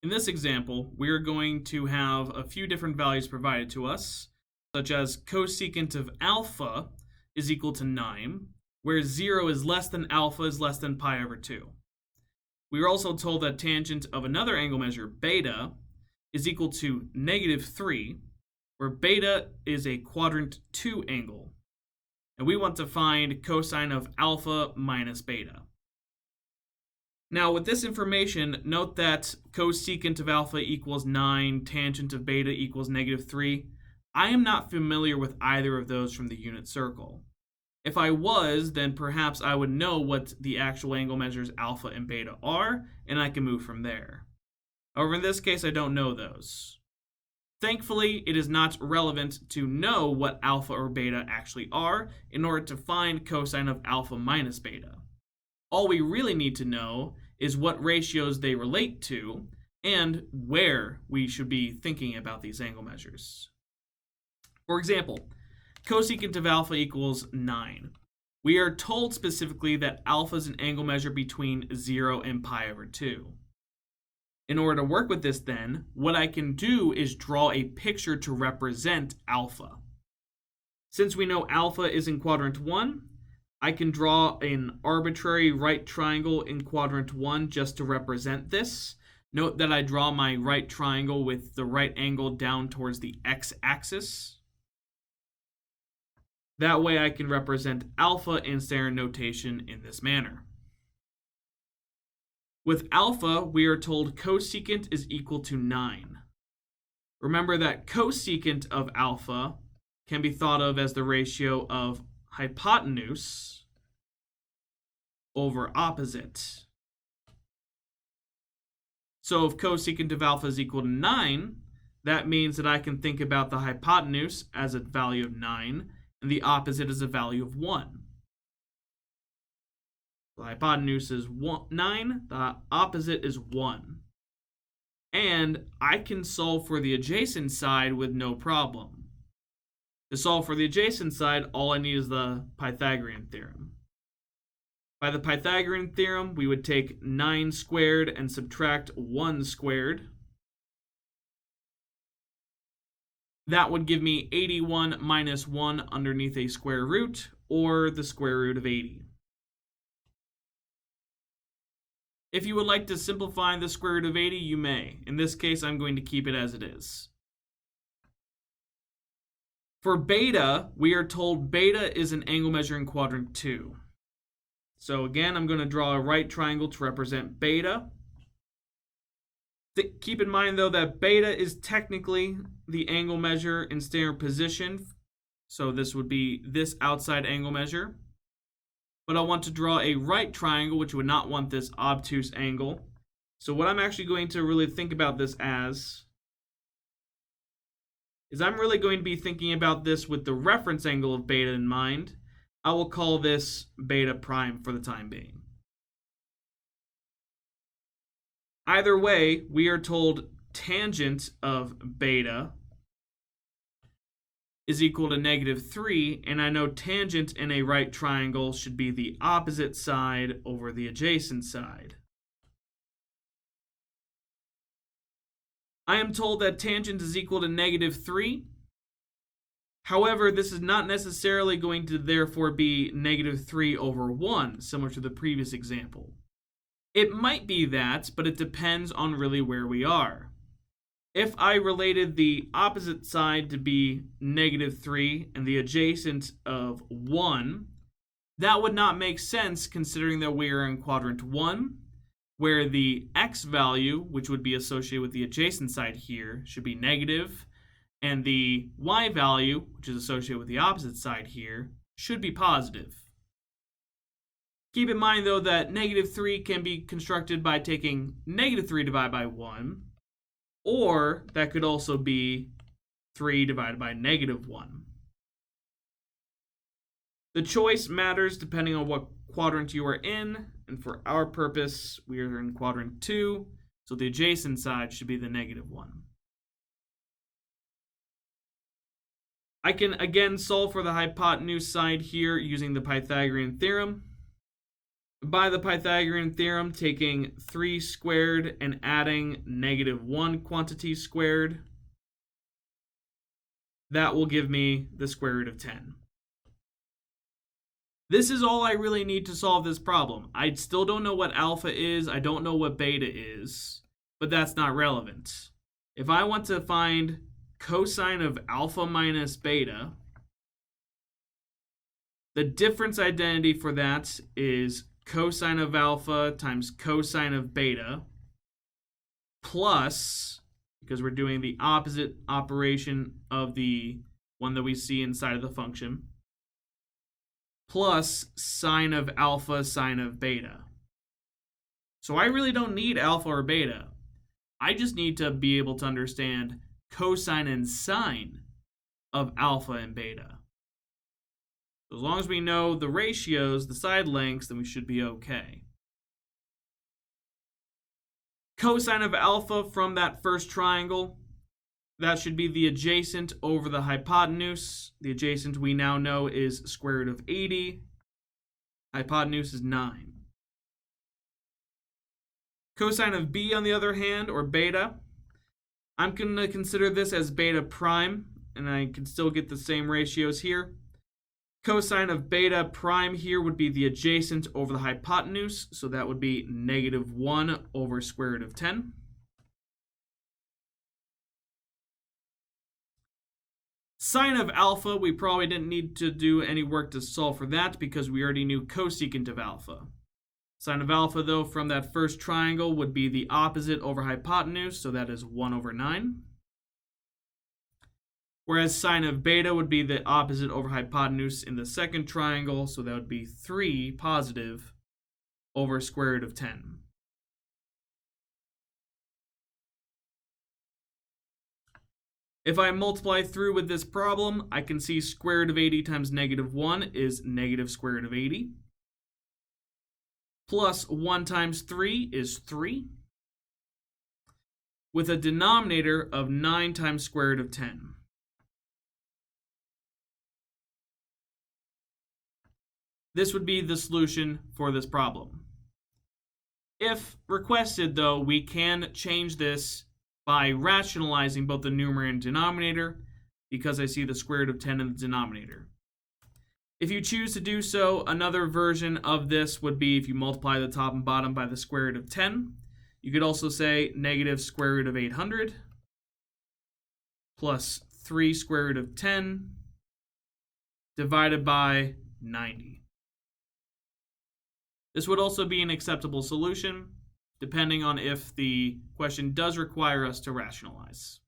In this example, we are going to have a few different values provided to us, such as cosecant of alpha is equal to 9, where 0 is less than alpha is less than pi over 2. We are also told that tangent of another angle measure, beta, is equal to negative 3, where beta is a quadrant 2 angle. And we want to find cosine of alpha minus beta. Now, with this information, note that cosecant of alpha equals 9, tangent of beta equals negative 3. I am not familiar with either of those from the unit circle. If I was, then perhaps I would know what the actual angle measures alpha and beta are, and I can move from there. However, in this case, I don't know those. Thankfully, it is not relevant to know what alpha or beta actually are in order to find cosine of alpha minus beta. All we really need to know is what ratios they relate to and where we should be thinking about these angle measures. For example, cosecant of alpha equals 9. We are told specifically that alpha is an angle measure between 0 and pi over 2. In order to work with this then, what I can do is draw a picture to represent alpha. Since we know alpha is in quadrant 1, I can draw an arbitrary right triangle in quadrant 1 just to represent this. Note that I draw my right triangle with the right angle down towards the x-axis. That way I can represent alpha in standard notation in this manner. With alpha, we are told cosecant is equal to 9. Remember that cosecant of alpha can be thought of as the ratio of hypotenuse over opposite. So if cosecant of alpha is equal to 9, that means that I can think about the hypotenuse as a value of 9 and the opposite as a value of 1. The hypotenuse is 9, the opposite is 1. And I can solve for the adjacent side with no problem. To solve for the adjacent side, all I need is the Pythagorean theorem. By the Pythagorean theorem, we would take 9 squared and subtract 1 squared. That would give me 81 minus 1 underneath a square root, or the square root of 80. If you would like to simplify the square root of 80, you may. In this case, I'm going to keep it as it is. For beta, we are told beta is an angle measure in quadrant 2. So again, I'm going to draw a right triangle to represent beta. Keep in mind, though, that beta is technically the angle measure in standard position. So this would be this outside angle measure. But I want to draw a right triangle, which would not want this obtuse angle. So what I'm actually going to really think about this as is I'm really going to be thinking about this with the reference angle of beta in mind. I will call this beta prime for the time being. Either way, we are told tangent of beta is equal to negative 3, and I know tangent in a right triangle should be the opposite side over the adjacent side. I am told that tangent is equal to negative 3. However, this is not necessarily going to therefore be negative 3 over 1, similar to the previous example. It might be that, but it depends on really where we are. If I related the opposite side to be negative 3 and the adjacent of 1, that would not make sense considering that we are in quadrant 1, where the x value, which would be associated with the adjacent side here, should be negative, and the y value, which is associated with the opposite side here, should be positive. Keep in mind, though, that negative 3 can be constructed by taking negative 3 divided by 1, or that could also be 3 divided by negative 1. The choice matters depending on what quadrant you are in, and for our purpose, we are in quadrant 2, so the adjacent side should be the negative 1. I can again solve for the hypotenuse side here using the Pythagorean theorem. By the Pythagorean theorem, taking 3 squared and adding -1 quantity squared, that will give me the square root of 10. This is all I really need to solve this problem. I still don't know what alpha is, I don't know what beta is, but that's not relevant. If I want to find cosine of alpha minus beta, the difference identity for that is cosine of alpha times cosine of beta plus, because we're doing the opposite operation of the one that we see inside of the function, plus sine of alpha sine of beta. So I really don't need alpha or beta. I just need to be able to understand cosine and sine of alpha and beta. As long as we know the ratios, the side lengths, then we should be okay. Cosine of alpha from that first triangle, that should be the adjacent over the hypotenuse. The adjacent we now know is square root of 80. Hypotenuse is 9. Cosine of b, on the other hand, or beta, I'm going to consider this as beta prime, and I can still get the same ratios here. Cosine of beta prime here would be the adjacent over the hypotenuse, so that would be -1 over square root of 10. Sine of alpha, we probably didn't need to do any work to solve for that because we already knew cosecant of alpha. Sine of alpha, though, from that first triangle would be the opposite over hypotenuse, so that is 1 over 9. Whereas sine of beta would be the opposite over hypotenuse in the second triangle, so that would be 3 positive over square root of 10. If I multiply through with this problem, I can see square root of 80 times -1 is negative square root of 80. Plus 1 times 3 is 3. With a denominator of 9 times square root of 10. This would be the solution for this problem. If requested, though, we can change this by rationalizing both the numerator and denominator, because I see the square root of 10 in the denominator. If you choose to do so, another version of this would be if you multiply the top and bottom by the square root of 10. You could also say negative square root of 800 plus 3 square root of 10 divided by 90. This would also be an acceptable solution, depending on if the question does require us to rationalize.